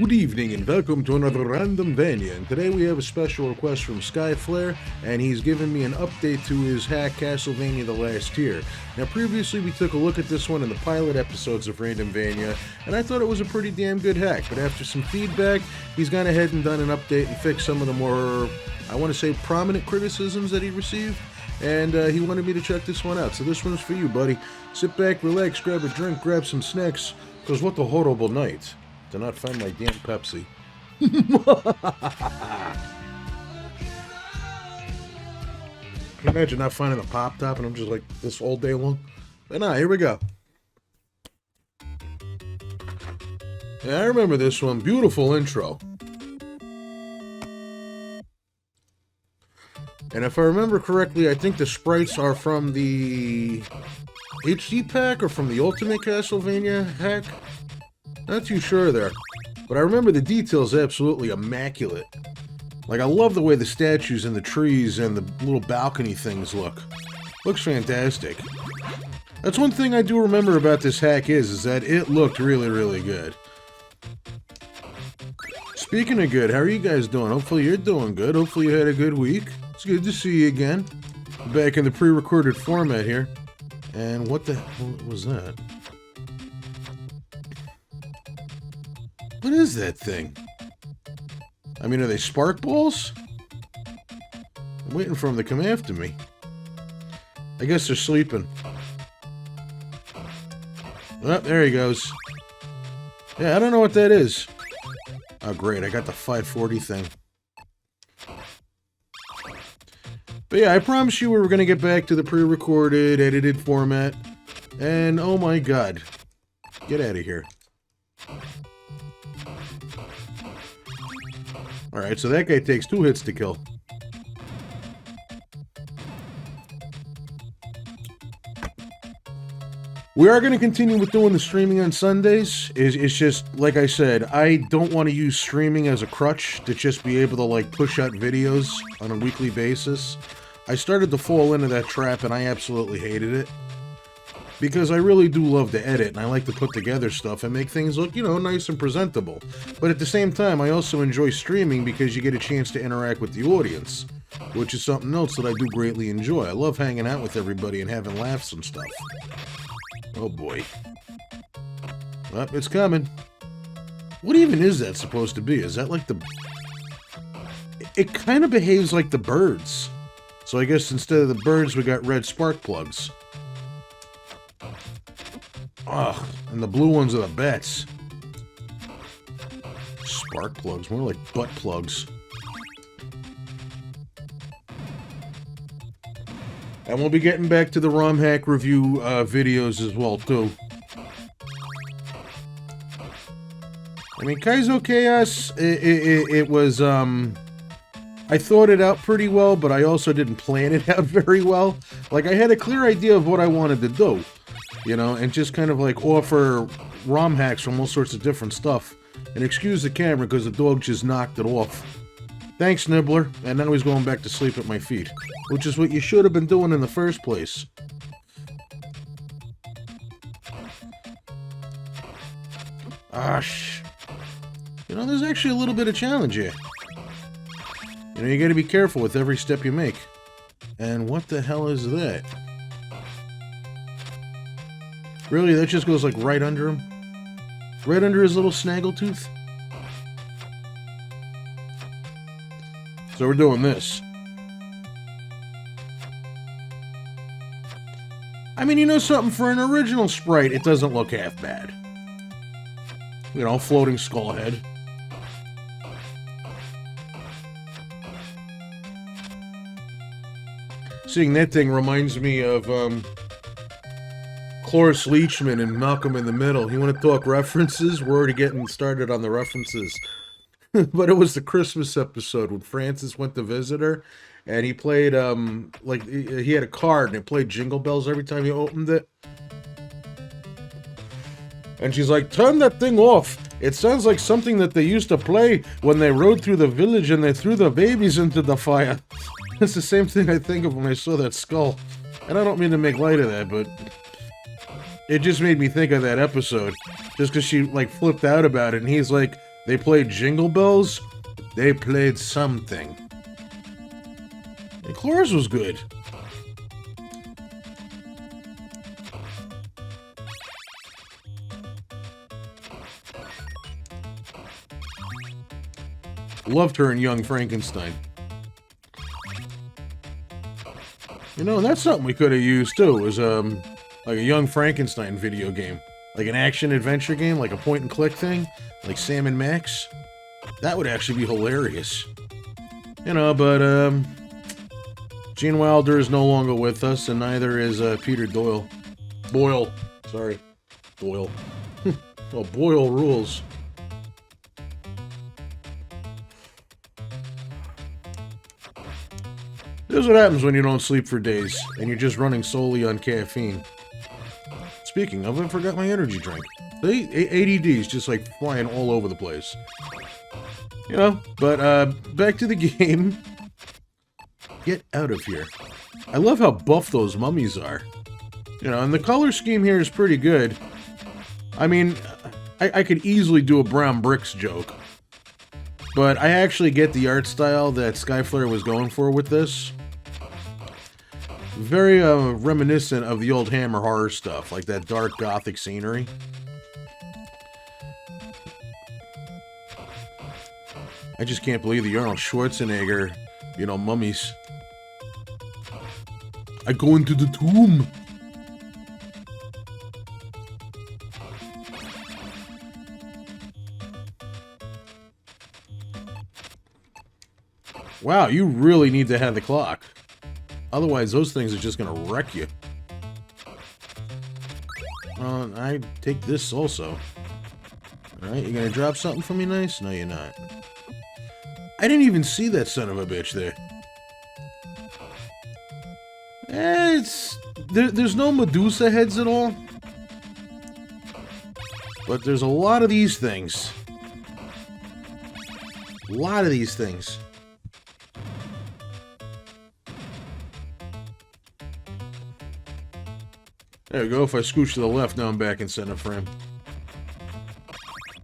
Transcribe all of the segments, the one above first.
Good evening and welcome to another Random Vania, and today we have a special request from Skyflare, and he's given me an update to his hack Castlevania The Last Tier. Now previously we took a look at this one in the pilot episodes of Random Vania, and I thought it was a pretty damn good hack, but after some feedback, he's gone ahead and done an update and fixed some of the more, I want to say, prominent criticisms that he received, and he wanted me to check this one out. So this one's for you, buddy. Sit back, relax, grab a drink, grab some snacks, because what a horrible night to not find my damn Pepsi. Can you imagine not finding the pop top and I'm just like this all day long? But nah, here we go. Yeah, I remember this one. Beautiful intro. And if I remember correctly, I think the sprites are from the HD pack or from the Ultimate Castlevania hack. Not too sure there. But I remember the details absolutely immaculate. Like, I love the way the statues and the trees and the little balcony things look. Looks fantastic. That's one thing I do remember about this hack is that it looked really, really good. Speaking of good, how are you guys doing? Hopefully you're doing good. Hopefully you had a good week. It's good to see you again. Back in the pre-recorded format here. And what the hell was that? What is that thing? I mean, are they spark balls? I'm waiting for them to come after me. I guess they're sleeping. Oh, there he goes. Yeah, I don't know what that is. Oh, great. I got the 540 thing. But yeah, I promise you we were going to get back to the pre-recorded, edited format. And, oh my god. Get out of here. Alright, so that guy takes 2 hits to kill. We are going to continue with doing the streaming on Sundays. It's just, like I said, I don't want to use streaming as a crutch to just be able to, like, push out videos on a weekly basis. I started to fall into that trap and I absolutely hated it. Because I really do love to edit, and I like to put together stuff and make things look, you know, nice and presentable. But at the same time, I also enjoy streaming because you get a chance to interact with the audience, which is something else that I do greatly enjoy. I love hanging out with everybody and having laughs and stuff. Oh boy. Oh, it's coming. What even is that supposed to be? Is that like the... It kind of behaves like the birds. So I guess instead of the birds, we got red spark plugs. Ugh, and the blue ones are the bats. Spark plugs, more like butt plugs. And we'll be getting back to the ROM hack review videos as well, too. I mean, Kaizo Chaos, it was, I thought it out pretty well, but I also didn't plan it out very well. Like, I had a clear idea of what I wanted to do. You know, and just kind of like offer ROM hacks from all sorts of different stuff. And excuse the camera because the dog just knocked it off. Thanks, Nibbler. And now he's going back to sleep at my feet. Which is what you should have been doing in the first place. You know, there's actually a little bit of challenge here. You know, you gotta be careful with every step you make. And what the hell is that? Really, that just goes like right under him? Right under his little snaggletooth? So we're doing this. I mean, you know something? For an original sprite, it doesn't look half bad. You know, floating skull head. Seeing that thing reminds me of, Cloris Leachman and Malcolm in the Middle. You want to talk references? We're already getting started on the references. But it was the Christmas episode when Francis went to visit her, and he played, like, he had a card, and it played Jingle Bells every time he opened it. And she's like, turn that thing off. It sounds like something that they used to play when they rode through the village and they threw the babies into the fire. It's the same thing I think of when I saw that skull. And I don't mean to make light of that, but... it just made me think of that episode. Just because she, like, flipped out about it, and he's like, They played Jingle Bells. They played something. And Cloris was good. Loved her in Young Frankenstein. You know, that's something we could have used too, was like a Young Frankenstein video game. Like an action-adventure game, like a point-and-click thing, like Sam and Max. That would actually be hilarious. You know, but, Gene Wilder is no longer with us, and neither is, Peter Doyle. Boyle. Sorry. Doyle. Well, Boyle rules. This is what happens when you don't sleep for days, and you're just running solely on caffeine. Speaking of, I forgot my energy drink. See? ADD's just like flying all over the place. You know, but back to the game. Get out of here. I love how buff those mummies are. You know, and the color scheme here is pretty good. I mean, I could easily do a brown bricks joke. But I actually get the art style that Skyflare was going for with this. Very reminiscent of the old Hammer horror stuff, like that dark gothic scenery. I just can't believe the Arnold Schwarzenegger, you know, mummies. I go into the tomb. Wow, you really need to have the clock. Otherwise, those things are just gonna wreck you. I take this also. Alright, you gonna drop something for me nice? No, you're not. I didn't even see that son of a bitch there. There's no Medusa heads at all. But there's a lot of these things. A lot of these things. There we go. If I scooch to the left, now I'm back in center frame.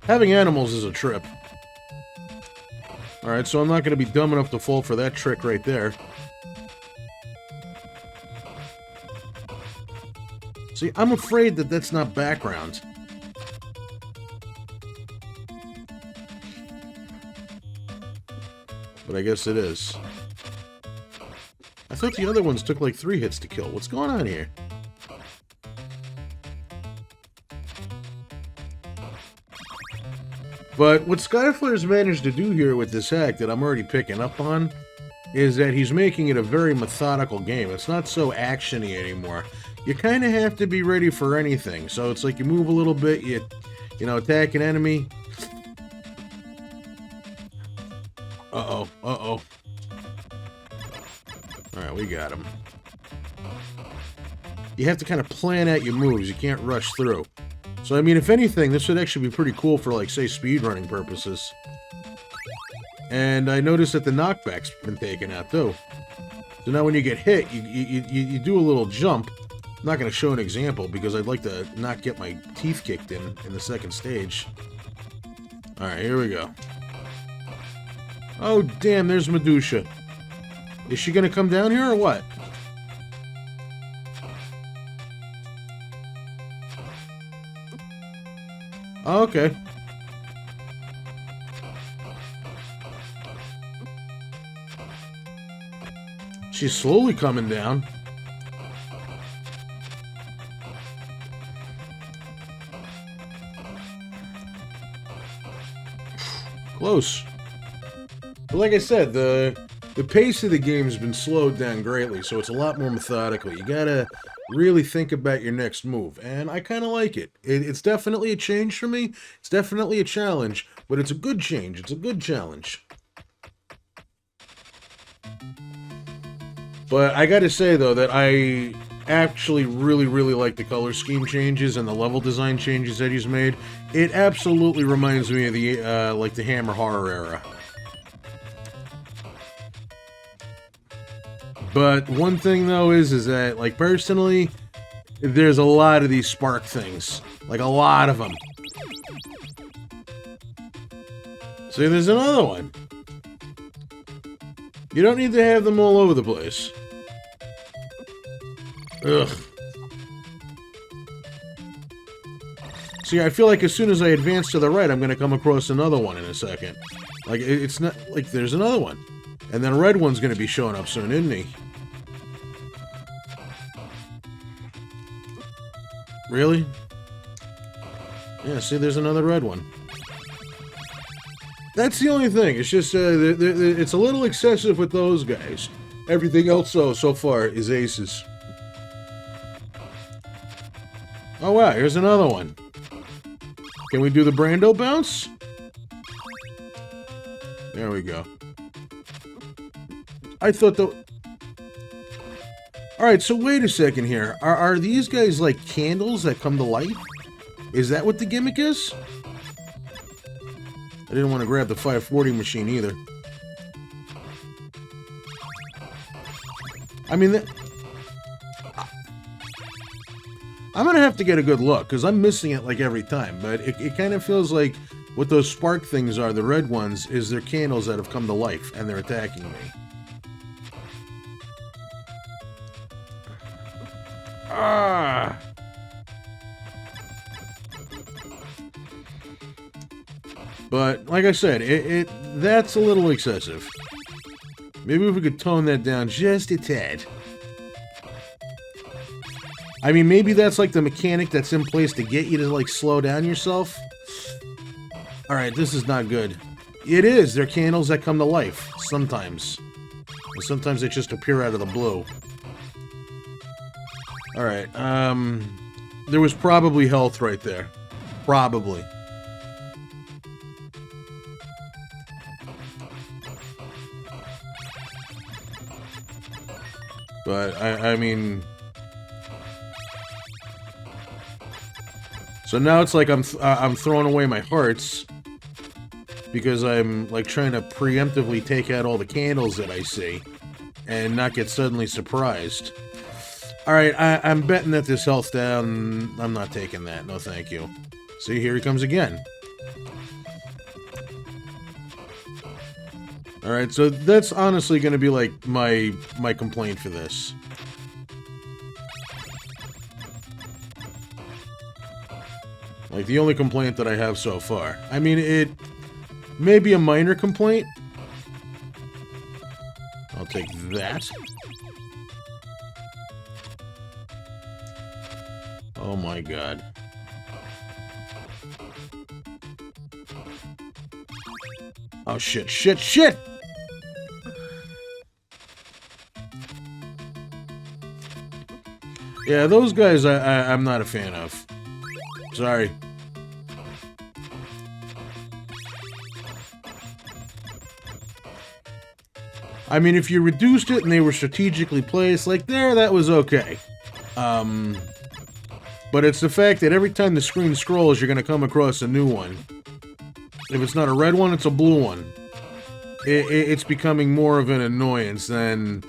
Having animals is a trip. Alright, so I'm not going to be dumb enough to fall for that trick right there. See, I'm afraid that that's not background. But I guess it is. I thought the other ones took like 3 hits to kill. What's going on here? But what Skyflare's managed to do here with this hack that I'm already picking up on is that he's making it a very methodical game. It's not so action-y anymore. You kind of have to be ready for anything. So it's like you move a little bit, you know, attack an enemy. Uh-oh, uh-oh. Alright, we got him. You have to kind of plan out your moves. You can't rush through. So, I mean, if anything, this would actually be pretty cool for, like, say, speedrunning purposes. And I noticed that the knockback's been taken out, too. So now when you get hit, you do a little jump. I'm not going to show an example, because I'd like to not get my teeth kicked in the second stage. Alright, here we go. Oh, damn, there's Medusa. Is she going to come down here, or what? Oh, okay. She's slowly coming down. Close. But like I said, the pace of the game's been slowed down greatly, so it's a lot more methodical. You gotta really think about your next move, and I kind of like it. It's definitely a change for me. It's definitely a challenge, but it's a good change. It's a good challenge. But I gotta say, though, that I actually really like the color scheme changes and the level design changes that he's made. It absolutely reminds me of the, like, the Hammer horror era. But one thing, though, is that, like, personally, there's a lot of these spark things. Like, a lot of them. See, there's another one. You don't need to have them all over the place. Ugh. See, I feel like as soon as I advance to the right, I'm going to come across another one in a second. Like, it's not... Like, there's another one. And then a red one's going to be showing up soon, isn't he? Really? Yeah, see, there's another red one. That's the only thing. It's just, it's a little excessive with those guys. Everything else, though, so far, is aces. Oh, wow, here's another one. Can we do the Brando bounce? There we go. I thought the... Alright, so wait a second here. Are these guys like candles that come to life? Is that what the gimmick is? I didn't want to grab the 540 machine either. I mean, I'm going to have to get a good look, because I'm missing it like every time, but it kind of feels like what those spark things are, the red ones, is they're candles that have come to life, and they're attacking me. Ah! But, like I said, that's a little excessive. Maybe if we could tone that down just a tad. I mean, maybe that's like the mechanic that's in place to get you to, like, slow down yourself. Alright, this is not good. It is! They're candles that come to life. Sometimes. And sometimes they just appear out of the blue. Alright, there was probably health right there. Probably. But, I mean... So now it's like I'm throwing away my hearts because I'm, like, trying to preemptively take out all the candles that I see and not get suddenly surprised. Alright, I'm betting that this health down... I'm not taking that. No, thank you. See, here he comes again. Alright, so that's honestly going to be, like, my complaint for this. Like, the only complaint that I have so far. I mean, it may be a minor complaint. I'll take that. Oh my god. Oh shit, shit, shit! Yeah, those guys I'm not a fan of. Sorry. I mean, if you reduced it and they were strategically placed, like there, that was okay. But it's the fact that every time the screen scrolls, you're going to come across a new one. If it's not a red one, it's a blue one. It's becoming more of an annoyance than,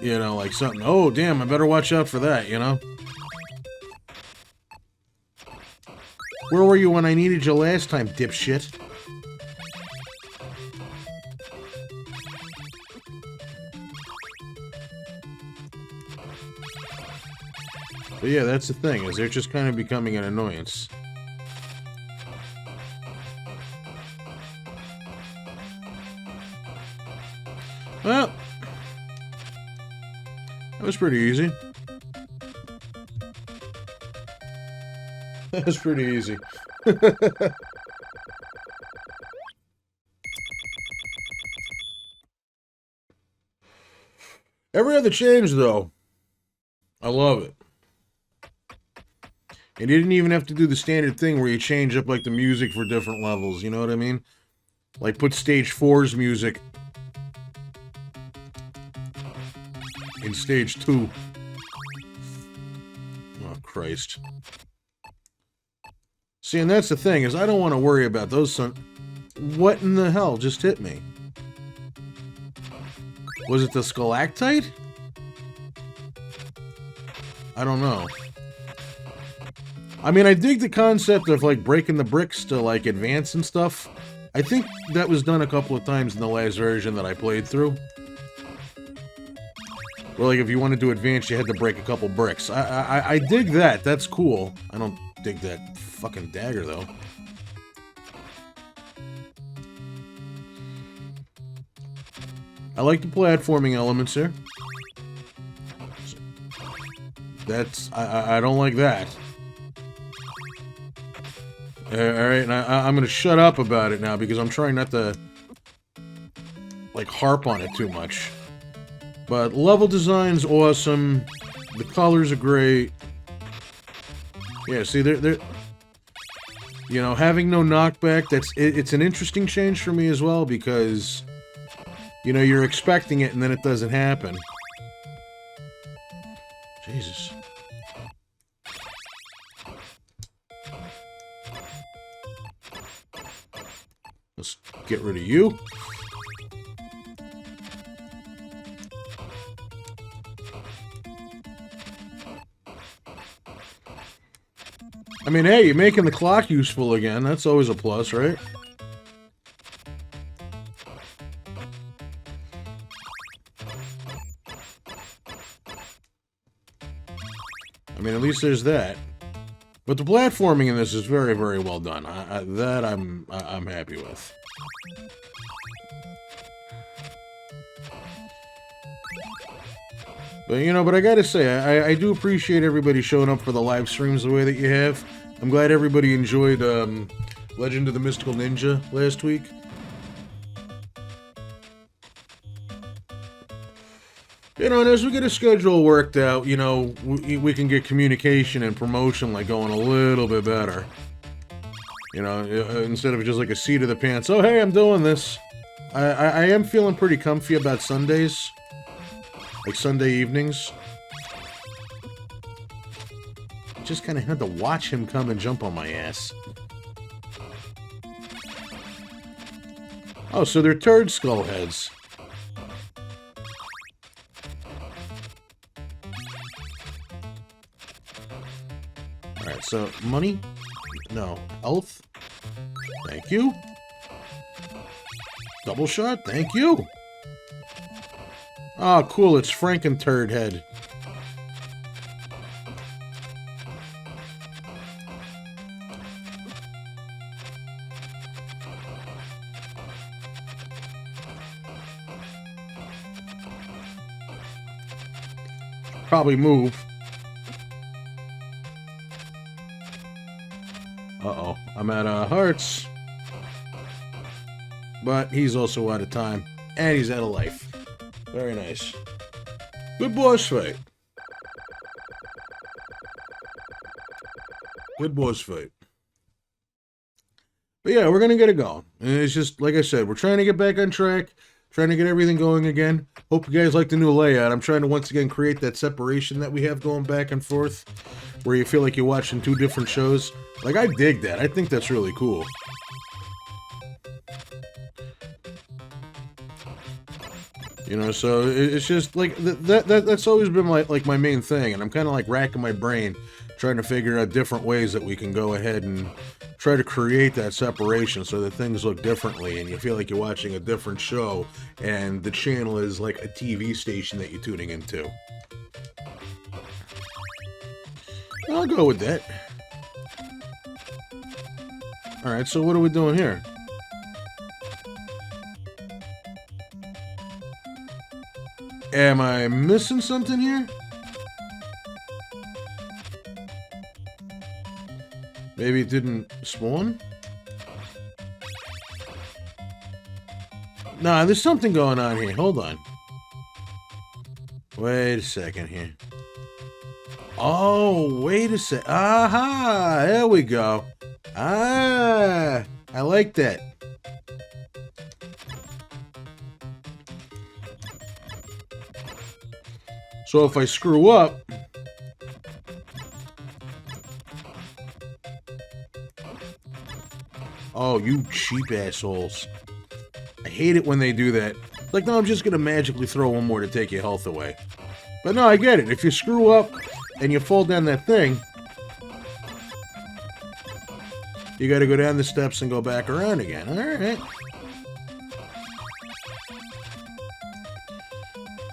you know, like something, oh, damn, I better watch out for that, you know? Where were you when I needed you last time, dipshit? But yeah, that's the thing, is they're just kind of becoming an annoyance. Well, that was pretty easy. That was pretty easy. Every other change, though, I love it. And you didn't even have to do the standard thing where you change up, like, the music for different levels, you know what I mean? Like, put Stage 4's music in Stage 2. Oh, Christ. See, and that's the thing, is I don't want to worry about those What in the hell just hit me? Was it the stalactite? I don't know. I mean, I dig the concept of, like, breaking the bricks to, like, advance and stuff. I think that was done a couple of times in the last version that I played through. Where, like, if you wanted to advance, you had to break a couple bricks. I dig that. That's cool. I don't dig that fucking dagger, though. I like the platforming elements here. That's... I don't like that. Alright, and I'm gonna shut up about it now, because I'm trying not to, like, harp on it too much. But level design's awesome. The colors are great. Yeah, see, they're... You know, having no knockback, it's an interesting change for me as well, because... You know, you're expecting it, and then it doesn't happen. Jesus. Let's get rid of you. I mean, hey, you're making the clock useful again. That's always a plus, right? I mean, at least there's that. But the platforming in this is very, very well done. That I'm happy with. But, you know, but I gotta say, I do appreciate everybody showing up for the live streams the way that you have. I'm glad everybody enjoyed Legend of the Mystical Ninja last week. You know, and as we get a schedule worked out, you know, we can get communication and promotion, like, going a little bit better. You know, instead of just like a seat of the pants, oh, hey, I'm doing this. I am feeling pretty comfy about Sundays. Like Sunday evenings. Just kind of had to watch him come and jump on my ass. Oh, so they're turd skull heads. Alright, so money? No. Health? Thank you. Double shot? Thank you. Oh, cool, it's Franken Turd Head. Probably move. Uh-oh, I'm out of hearts. But he's also out of time. And he's out of life. Very nice. Good boss fight. Good boss fight. But yeah, we're gonna get it going. And it's just, like I said, we're trying to get back on track. Trying to get everything going again. Hope you guys like the new layout. I'm trying to once again create that separation that we have going back and forth. Where you feel like you're watching two different shows. Like, I dig that. I think that's really cool. You know, so it's just like that's always been like my main thing, and I'm kind of like racking my brain trying to figure out different ways that we can go ahead and try to create that separation so that things look differently and you feel like you're watching a different show and the channel is like a TV station that you're tuning into. I'll go with that. Alright, so what are we doing here? Am I missing something here? Maybe it didn't spawn? Nah, there's something going on here. Hold on. Wait a second here. Oh, wait a sec. Aha! There we go. Ah! I like that. So if I screw up... Oh, you cheap assholes. I hate it when they do that. Like, no, I'm just gonna magically throw one more to take your health away. But no, I get it. If you screw up and you fall down that thing... You gotta go down the steps and go back around again. Alright.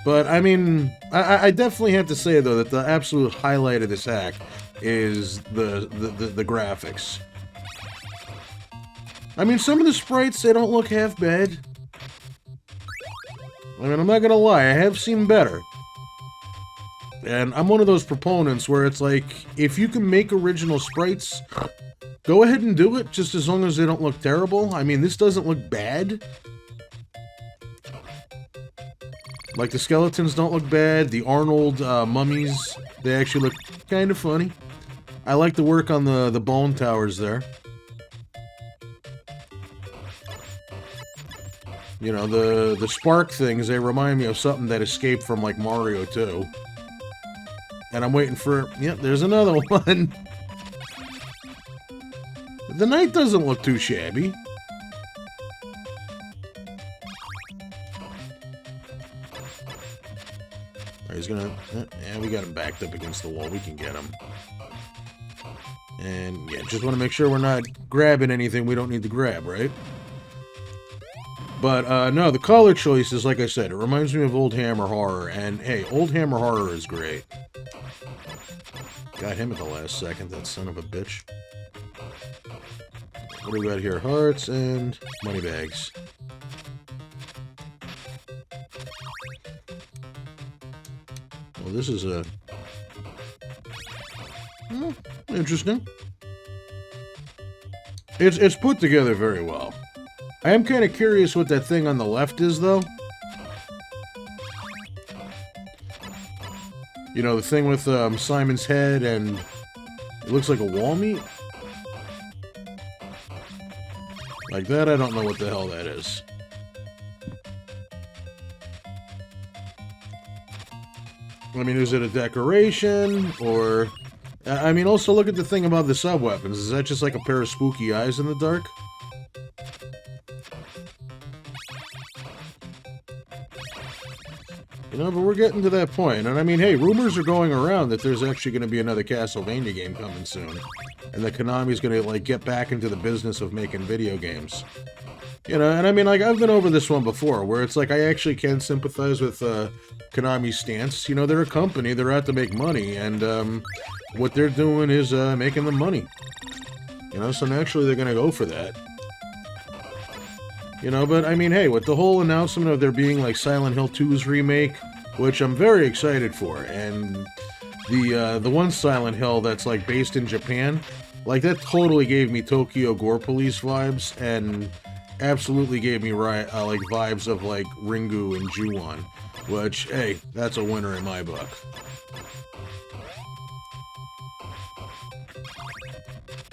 But, I mean, I definitely have to say, though, that the absolute highlight of this hack is the graphics. I mean, some of the sprites, they don't look half bad. I mean, I'm not gonna lie, I have seen better. And I'm one of those proponents where it's like, if you can make original sprites, go ahead and do it, just as long as they don't look terrible. I mean, this doesn't look bad. Like, the skeletons don't look bad. The Arnold mummies, they actually look kind of funny. I like the work on the bone towers there. You know, the spark things, they remind me of something that escaped from, like, Mario 2. And I'm waiting for... Yep, there's another one. The knight doesn't look too shabby. He's gonna... Yeah, we got him backed up against the wall. We can get him. And, yeah, just want to make sure we're not grabbing anything we don't need to grab, right? But, no, the color choices, like I said, it reminds me of Old Hammer Horror. And, hey, Old Hammer Horror is great. Got him at the last second, that son of a bitch. What do we got here? Hearts and money bags. Well, this is a... Oh, interesting. It's put together very well. I am kind of curious what that thing on the left is, though. You know, the thing with Simon's head and... It looks like a wall meat? Like that, I don't know what the hell that is. I mean, is it a decoration, or... I mean, also look at the thing about the sub-weapons. Is that just like a pair of spooky eyes in the dark? You know, but we're getting to that point. And I mean, hey, rumors are going around that there's actually going to be another Castlevania game coming soon. And that Konami's going to, like, get back into the business of making video games. You know, and I mean, like, I've been over this one before, where it's like I actually can sympathize with Konami's stance. You know, they're a company, they're out to make money, and what they're doing is making them money. You know, so naturally they're going to go for that. You know, but I mean, hey, with the whole announcement of there being, like, Silent Hill 2's remake, which I'm very excited for, and the one Silent Hill that's, like, based in Japan, like, that totally gave me Tokyo Gore Police vibes, and absolutely gave me, like, vibes of, like, Ringu and Ju-on, which, hey, that's a winner in my book.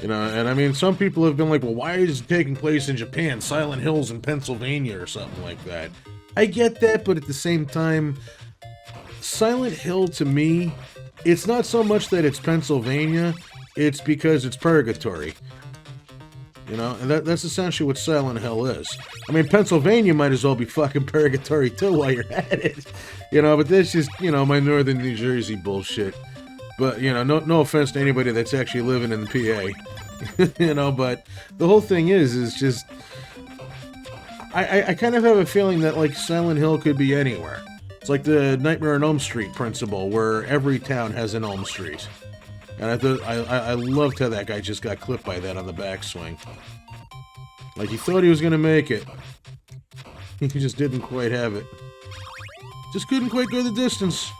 You know, and I mean, some people have been like, well, why is it taking place in Japan? Silent Hill's in Pennsylvania or something like that. I get that, but at the same time, Silent Hill, to me, it's not so much that it's Pennsylvania, it's because it's purgatory. You know, and that's essentially what Silent Hill is. I mean, Pennsylvania might as well be fucking purgatory, too, while you're at it. You know, but that's just, you know, my northern New Jersey bullshit. But, you know, no offense to anybody that's actually living in the PA. You know, but the whole thing is just... I kind of have a feeling that, like, Silent Hill could be anywhere. It's like the Nightmare on Elm Street principle, where every town has an Elm Street. And I loved how that guy just got clipped by that on the backswing. Like, he thought he was going to make it. He just didn't quite have it. Just couldn't quite go the distance.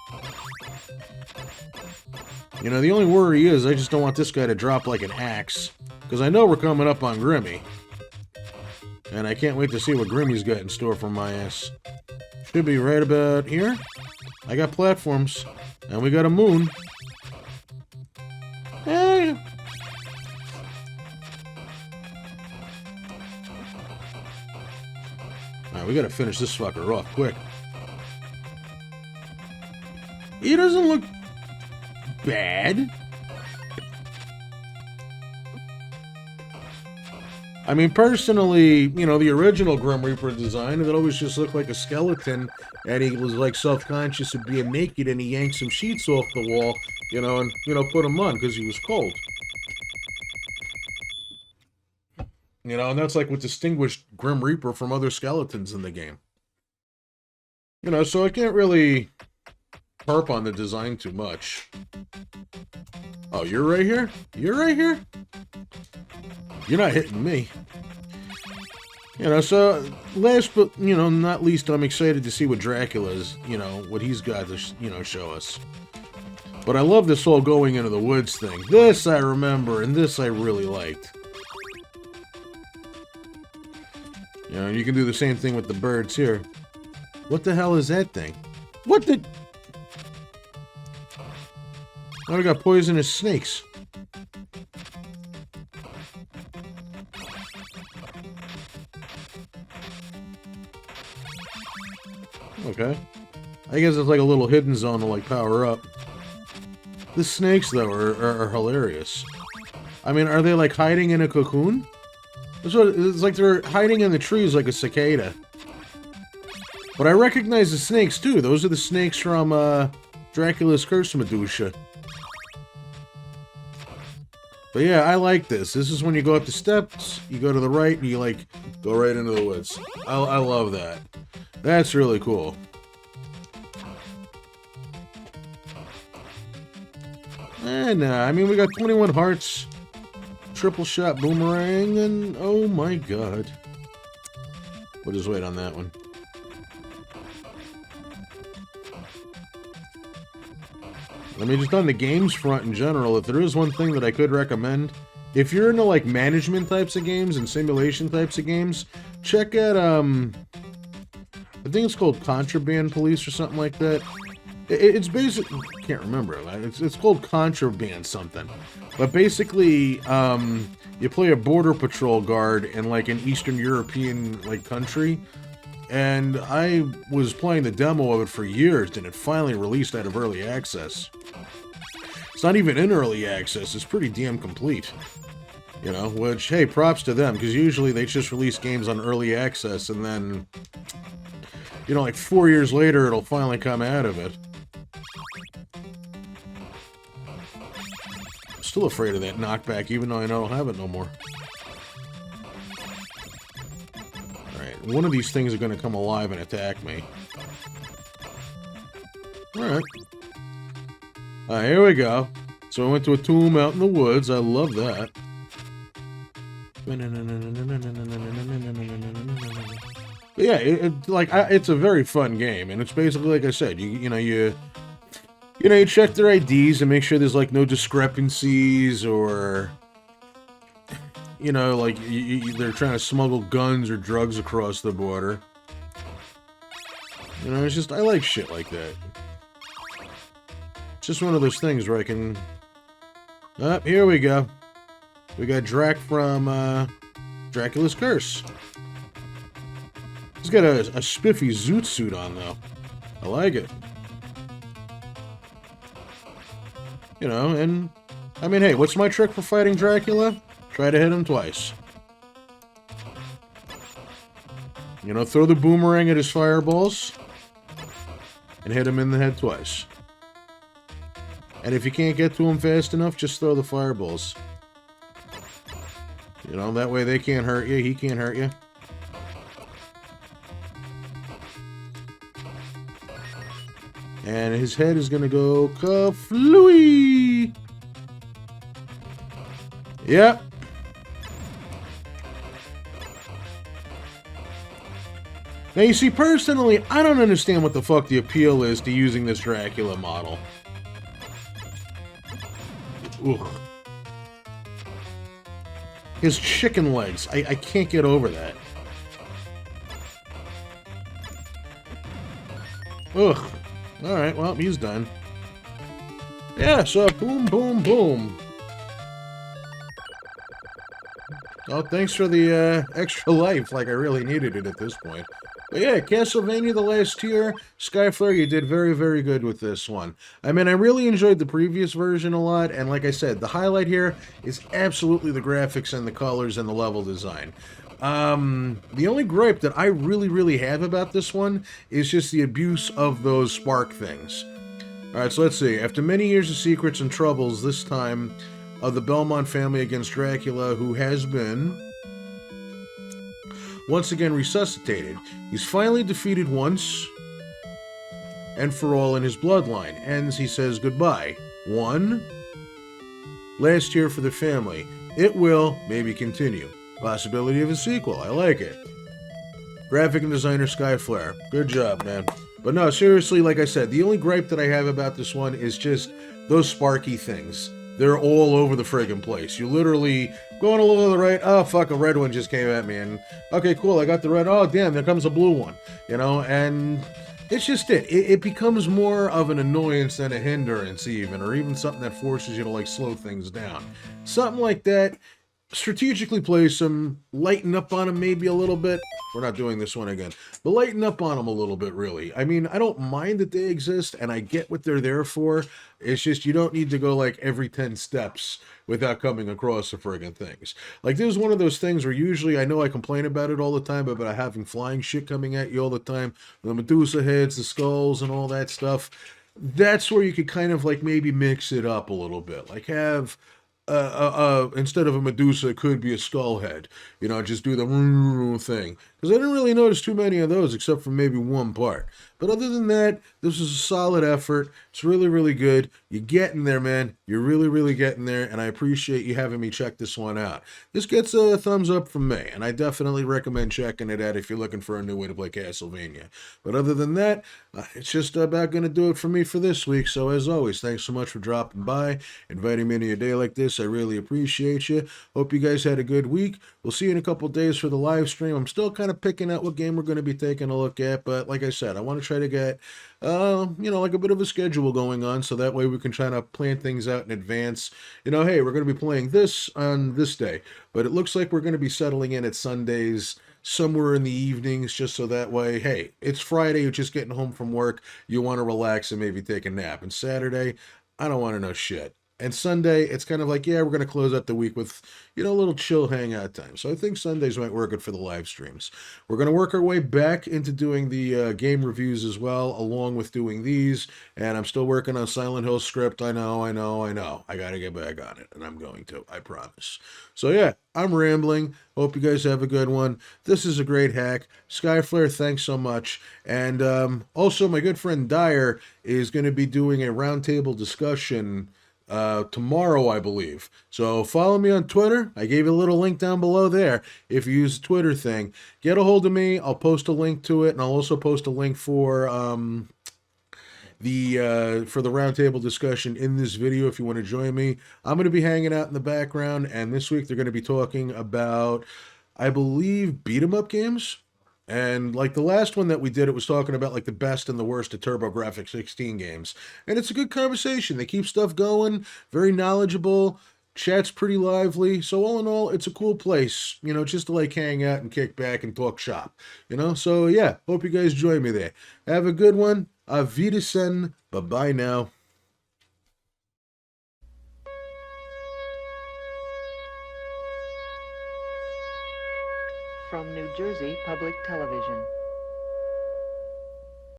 You know, the only worry is I just don't want this guy to drop like an axe. Because I know we're coming up on Grimmy. And I can't wait to see what Grimmy's got in store for my ass. Should be right about here. I got platforms. And we got a moon. Hey. Alright, we gotta finish this fucker off quick. He doesn't look bad. I mean, personally, you know, the original Grim Reaper design, it always just looked like a skeleton, and he was, like, self-conscious of being naked, and he yanked some sheets off the wall, you know, and, you know, put them on, because he was cold. You know, and that's like what distinguished Grim Reaper from other skeletons in the game. You know, so I can't really harp on the design too much. Oh, you're right here? You're right here? You're not hitting me. You know, so last but, you know, not least, I'm excited to see what Dracula's, you know, what he's got to, you know, show us. But I love this whole going into the woods thing. This I remember, and this I really liked. You know, you can do the same thing with the birds here. What the hell is that thing? What the... Now we got poisonous snakes. Okay. I guess it's like a little hidden zone to like power up. The snakes, though, are hilarious. I mean, are they like hiding in a cocoon? It's like they're hiding in the trees like a cicada. But I recognize the snakes, too. Those are the snakes from Dracula's Curse Medusa. But yeah, I like this. This is when you go up the steps, you go to the right, and you, like, go right into the woods. I love that. That's really cool. And I mean, we got 21 hearts, triple shot boomerang, and oh my god. We'll just wait on that one. I mean, just on the games front in general, if there is one thing that I could recommend, if you're into, like, management types of games and simulation types of games, check out, I think it's called Contraband Police or something like that. It's basically, I can't remember, it's called Contraband something. But basically, you play a border patrol guard in, like, an Eastern European, like, country. And I was playing the demo of it for years, and it finally released out of early access. It's not even in early access, it's pretty damn complete. You know, which, hey, props to them, because usually they just release games on early access, and then, you know, like 4 years later, it'll finally come out of it. Still afraid of that knockback, even though I don't have it no more. Alright, one of these things are going to come alive and attack me. Alright. Alright, here we go. So I went to a tomb out in the woods. I love that. But yeah, it's a very fun game, and it's basically like I said. You check their IDs and make sure there's like no discrepancies, or you know, like they're trying to smuggle guns or drugs across the border. You know, it's just I like shit like that. It's just one of those things where I can. Here we go. We got Drac from Dracula's Curse. He's got a spiffy zoot suit on, though. I like it. You know, and... I mean, hey, what's my trick for fighting Dracula? Try to hit him twice. You know, throw the boomerang at his fireballs. And hit him in the head twice. And if you can't get to him fast enough, just throw the fireballs. You know, that way they can't hurt you, he can't hurt you. And his head is gonna go ka-flooey! Yep. Now you see, personally, I don't understand what the fuck the appeal is to using this Dracula model. Ugh. His chicken legs. I can't get over that. Ugh. Alright, well, he's done. Yeah, so boom, boom, boom. Oh, thanks for the extra life, like I really needed it at this point. But yeah, Castlevania The Last Tier, Skyflare, you did very, very good with this one. I mean, I really enjoyed the previous version a lot, and like I said, the highlight here is absolutely the graphics and the colors and the level design. The only gripe that I really, really have about this one is just the abuse of those spark things. Alright, so let's see. After many years of secrets and troubles, this time, of the Belmont family against Dracula, who has been once again resuscitated. He's finally defeated once and for all in his bloodline. Ends, he says goodbye. One last year for the family. It will maybe continue. Possibility of a sequel. I like it. Graphic and designer Skyflare. Good job, man. But no, seriously, like I said, the only gripe that I have about this one is just those sparky things. They're all over the friggin' place. You literally going a little to the right. Oh, fuck, a red one just came at me. And okay, cool, I got the red. Oh, damn, there comes a blue one. You know, and it's just it becomes more of an annoyance than a hindrance even, or even something that forces you to like slow things down. Something like that. Strategically place them, lighten up on them maybe a little bit. We're not doing this one again, but lighten up on them a little bit, really. I mean, I don't mind that they exist, and I get what they're there for. It's just you don't need to go like every 10 steps without coming across the friggin' things. Like, this is one of those things where usually I know I complain about it all the time, about having flying shit coming at you all the time. The Medusa heads, the skulls, and all that stuff. That's where you could kind of like maybe mix it up a little bit. Like have instead of a Medusa, it could be a skull head. You know, just do the thing. Because I didn't really notice too many of those, except for maybe one part. But other than that, this is a solid effort. It's really, really good. You're getting there, man. You're really, really getting there, and I appreciate you having me check this one out. This gets a thumbs up from me, and I definitely recommend checking it out if you're looking for a new way to play Castlevania. But other than that, it's just about going to do it for me for this week. So as always, thanks so much for dropping by, inviting me into your day like this. I really appreciate you. Hope you guys had a good week. We'll see you in a couple days for the live stream. I'm still kind of picking out what game we're going to be taking a look at, but like I said, I want to try to get, like a bit of a schedule going on, so that way we can try to plan things out in advance. You know, hey, we're going to be playing this on this day, but it looks like we're going to be settling in at Sundays somewhere in the evenings, just so that way, hey, it's Friday, you're just getting home from work, you want to relax and maybe take a nap. And Saturday, I don't want to know shit. And Sunday, it's kind of like, yeah, we're going to close out the week with, a little chill hangout time. So I think Sundays might work good for the live streams. We're going to work our way back into doing the game reviews as well, along with doing these. And I'm still working on Silent Hill script. I know. I got to get back on it, and I'm going to, I promise. So yeah, I'm rambling. Hope you guys have a good one. This is a great hack. Skyflare, thanks so much. And also, my good friend Dyer is going to be doing a roundtable discussion tomorrow, I believe. So follow me on Twitter. I gave you a little link down below there. If you use the Twitter thing, get a hold of me. I'll post a link to it, and I'll also post a link for the roundtable discussion in this video if you want to join me. I'm going to be hanging out in the background, and this week they're going to be talking about, I believe, beat 'em up games. And like the last one that we did, it was talking about like the best and the worst of TurboGrafx 16 games. And it's a good conversation. They keep stuff going, very knowledgeable, chat's pretty lively. So all in all, it's a cool place, just to like hang out and kick back and talk shop, So yeah, hope you guys join me there. Have a good one. Auf Wiedersehen. Bye-bye now. From New Jersey Public Television.